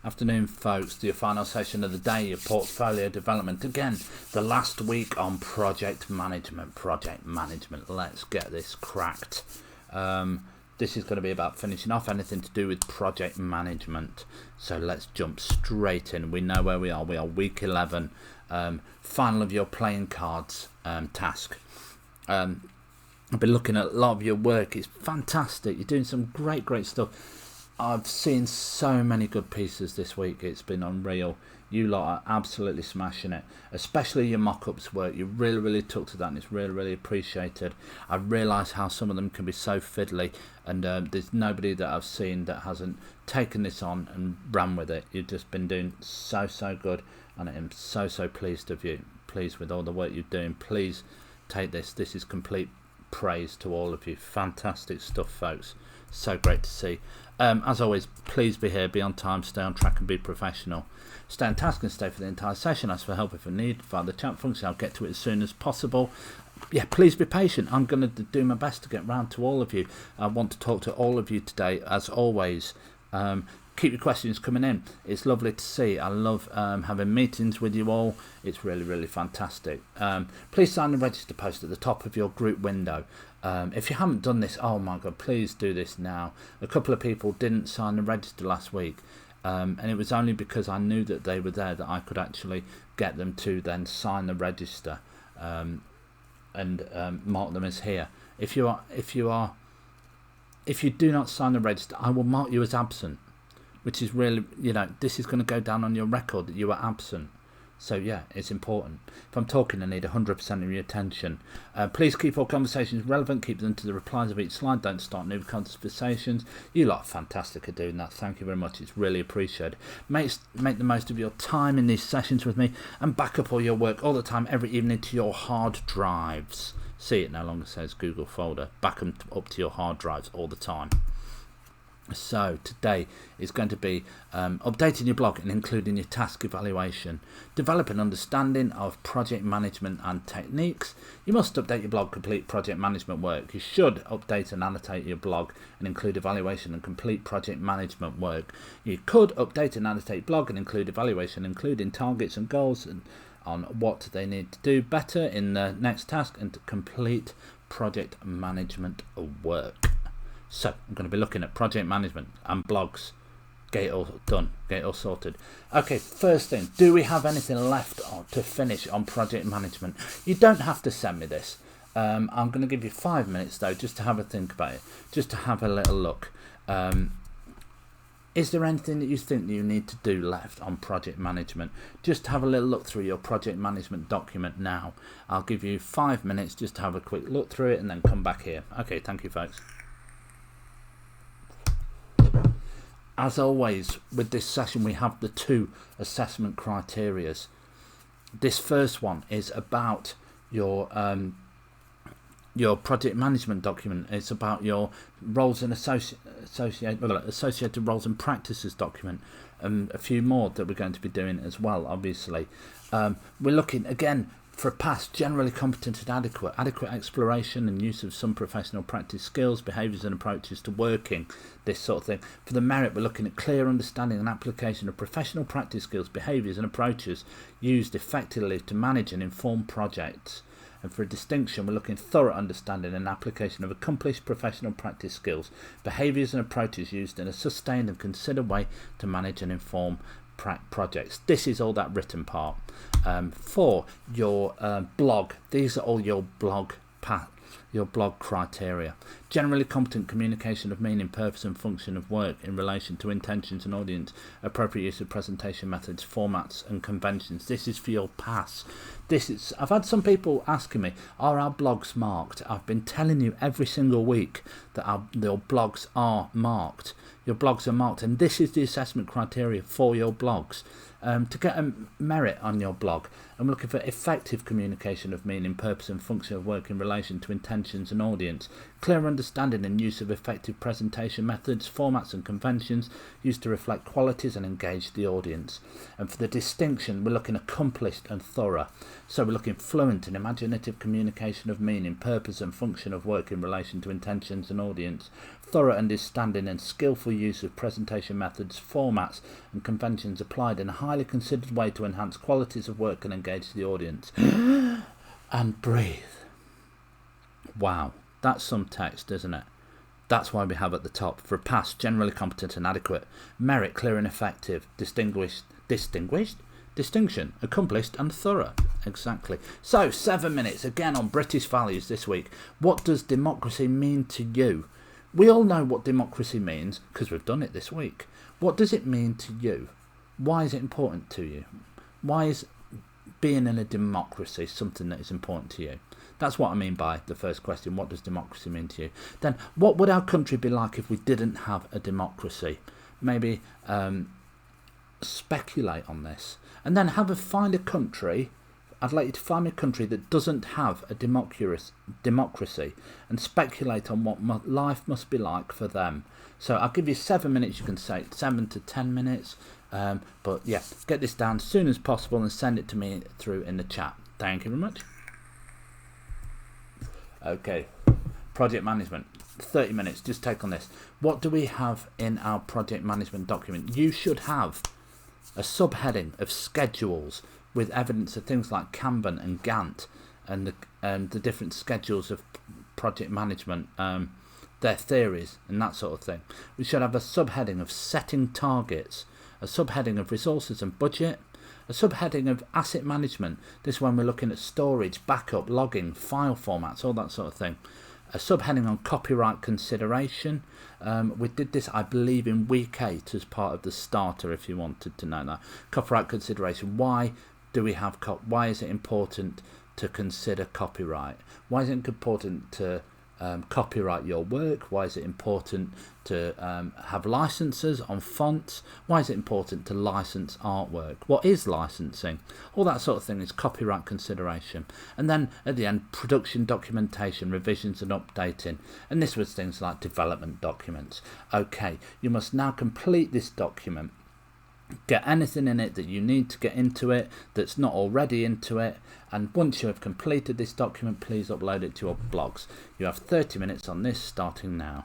Afternoon, folks, to your final session of the day, your portfolio development. Again, the last week on project management. Let's get this cracked. This is going to be about finishing off anything to do with project management. So let's jump straight in. We know where we are. We are week 11, final of your playing cards task. I've been looking at a lot of your work. It's fantastic. You're doing some great stuff. I've seen so many good pieces this week. It's been unreal. You lot are absolutely smashing it, especially your mock-ups work. You really took to that, and it's really appreciated. I realise how some of them can be so fiddly, and there's nobody that I've seen that hasn't taken this on and ran with it. You've just been doing so good, and I'm so pleased of you. Pleased with all the work you're doing. Please take this. This is complete praise to all of you. Fantastic stuff, folks. So great to see. As always, please be here, be on time, stay on track and be professional. Stay on task and stay for the entire session. Ask for help if you need via the chat function. I'll get to it as soon as possible. Yeah, please be patient. I'm going to do my best to get round to all of you. I want to talk to all of you today, as always. Keep your questions coming in. It's lovely to see. I love having meetings with you all. It's really fantastic. Please sign the register post at the top of your group window. If you haven't done this, oh my god, please do this now. A couple of people didn't sign the register last week, and it was only because I knew that they were there that I could actually get them to then sign the register and mark them as here. If you do not sign the register, I will mark you as absent, which is really, this is going to go down on your record that you are absent. So yeah, it's important. If I'm talking, I need 100% of your attention. Please keep all conversations relevant. Keep them to the replies of each slide. Don't start new conversations. You lot are fantastic at doing that. Thank you very much. It's really appreciated. Make the most of your time in these sessions with me, and back up all your work all the time, every evening, to your hard drives. See, it no longer says Google folder. Back them up to your hard drives all the time. So today is going to be updating your blog and including your task evaluation. Develop an understanding of project management and techniques. You must update your blog, complete project management work. You should update and annotate your blog and include evaluation and complete project management work. You could update and annotate blog and include evaluation, including targets and goals and on what they need to do better in the next task and to complete project management work. So I'm going to be looking at project management and blogs. Get it all done, get it all sorted. Okay, first thing, do we have anything left to finish on project management? You don't have to send me this. I'm going to give you 5 minutes though, just to have a think about it, just to have a little look. Is there anything that you think that you need to do left on project management? Just have a little look through your project management document now. I'll give you 5 minutes just to have a quick look through it and then come back here. Okay, thank you folks. As always, with this session, we have the 2 assessment criterias. This first one is about your project management document. It's about your roles and associated roles and practices document, and a few more that we're going to be doing as well, obviously. We're looking, again, for a pass, generally competent and adequate exploration and use of some professional practice skills, behaviours and approaches to working, this sort of thing. For the merit, we're looking at clear understanding and application of professional practice skills, behaviours and approaches used effectively to manage and inform projects. And for a distinction, we're looking at thorough understanding and application of accomplished professional practice skills, behaviours and approaches used in a sustained and considered way to manage and inform projects. This is all that written part. For your blog, these are all your blog criteria. Generally competent communication of meaning, purpose and function of work in relation to intentions and audience, appropriate use of presentation methods, formats and conventions. This is for your pass. I've had some people asking me, are our blogs marked? I've been telling you every single week that your blogs are marked. Your blogs are marked, and this is the assessment criteria for your blogs. To get a merit on your blog, I'm looking for effective communication of meaning, purpose and function of work in relation to intentions and audience, clear understanding and use of effective presentation methods, formats and conventions used to reflect qualities and engage the audience. And for the distinction, we're looking accomplished and thorough. So we're looking fluent in imaginative communication of meaning, purpose and function of work in relation to intentions and audience, thorough understanding and skillful use of presentation methods, formats and conventions applied in a highly considered way to enhance qualities of work and engage the audience. And breathe. Wow, that's some text, isn't it? That's why we have at the top: for pass, generally competent and adequate; merit, clear and effective; distinction, accomplished and thorough. Exactly. So 7 minutes again on British values this week. What does democracy mean to you? We all know what democracy means because we've done it this week. What does it mean to you? Why is it important to you? Why is being in a democracy something that is important to you? That's what I mean by the first question. What does democracy mean to you? Then what would our country be like if we didn't have a democracy? Maybe speculate on this, and then find a country. I'd like you to find me a country that doesn't have a democracy and speculate on what life must be like for them. So I'll give you 7 minutes. You can say 7 to 10 minutes. But yeah, get this down as soon as possible and send it to me through in the chat. Thank you very much. Okay, project management. 30 minutes, just take on this. What do we have in our project management document? You should have a subheading of schedules with evidence of things like Kanban and Gantt and the different schedules of project management, their theories and that sort of thing. We should have a subheading of setting targets, a subheading of resources and budget, a subheading of asset management. This one we're looking at storage, backup, logging, file formats, all that sort of thing. A subheading on copyright consideration. We did this, I believe, in week 8 as part of the starter, if you wanted to know that. Copyright consideration. Why do we have why is it important to consider copyright? Why is it important to copyright your work? Why is it important to have licenses on fonts? Why is it important to license artwork? What is licensing? All that sort of thing is copyright consideration. And then at the end, production documentation, revisions and updating. And this was things like development documents. Okay, you must now complete this document. Get anything in it that you need to get into it that's not already into it, and once you have completed this document, please upload it to your blogs. You have 30 minutes on this starting now.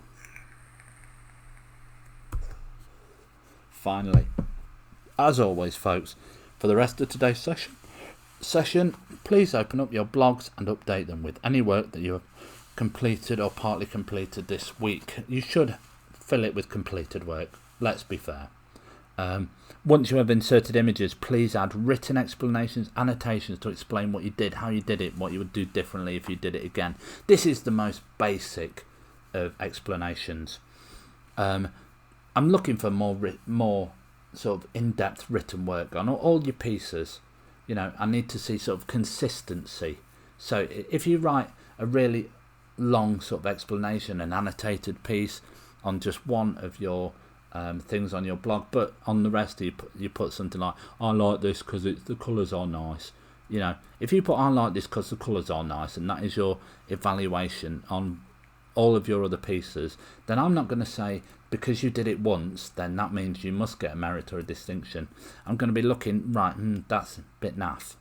Finally, as always folks, for the rest of today's session, please open up your blogs and update them with any work that you have completed or partly completed this week. You should fill it with completed work, let's be fair. Once you have inserted images, please add written explanations, annotations to explain what you did, how you did it, what you would do differently if you did it again. This is the most basic of explanations. I'm looking for more sort of in-depth written work on all your pieces. You know, I need to see sort of consistency. So if you write a really long sort of explanation, an annotated piece on just one of your things on your blog, but on the rest you put something like, I like this because the colours are nice. You know, if you put I like this because the colours are nice, and that is your evaluation on all of your other pieces, then I'm not going to say because you did it once then that means you must get a merit or a distinction. I'm going to be looking, right, that's a bit naff,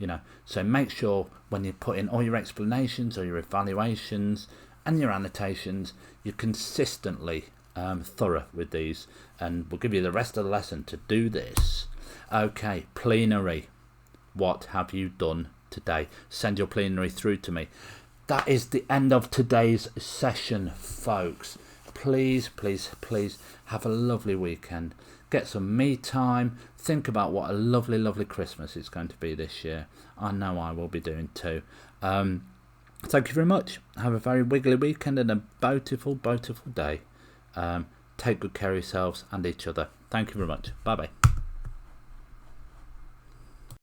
you know. So make sure when you put in all your explanations or your evaluations and your annotations, you're consistently thorough with these, and we'll give you the rest of the lesson to do this. Okay, plenary. What have you done today? Send your plenary through to me. That is the end of today's session, folks. Please have a lovely weekend. Get some me time. Think about what a lovely Christmas it's going to be this year. I know I will be doing too. Thank you very much. Have a very wiggly weekend and a beautiful day. Take good care of yourselves and each other. Thank you very much. Bye bye.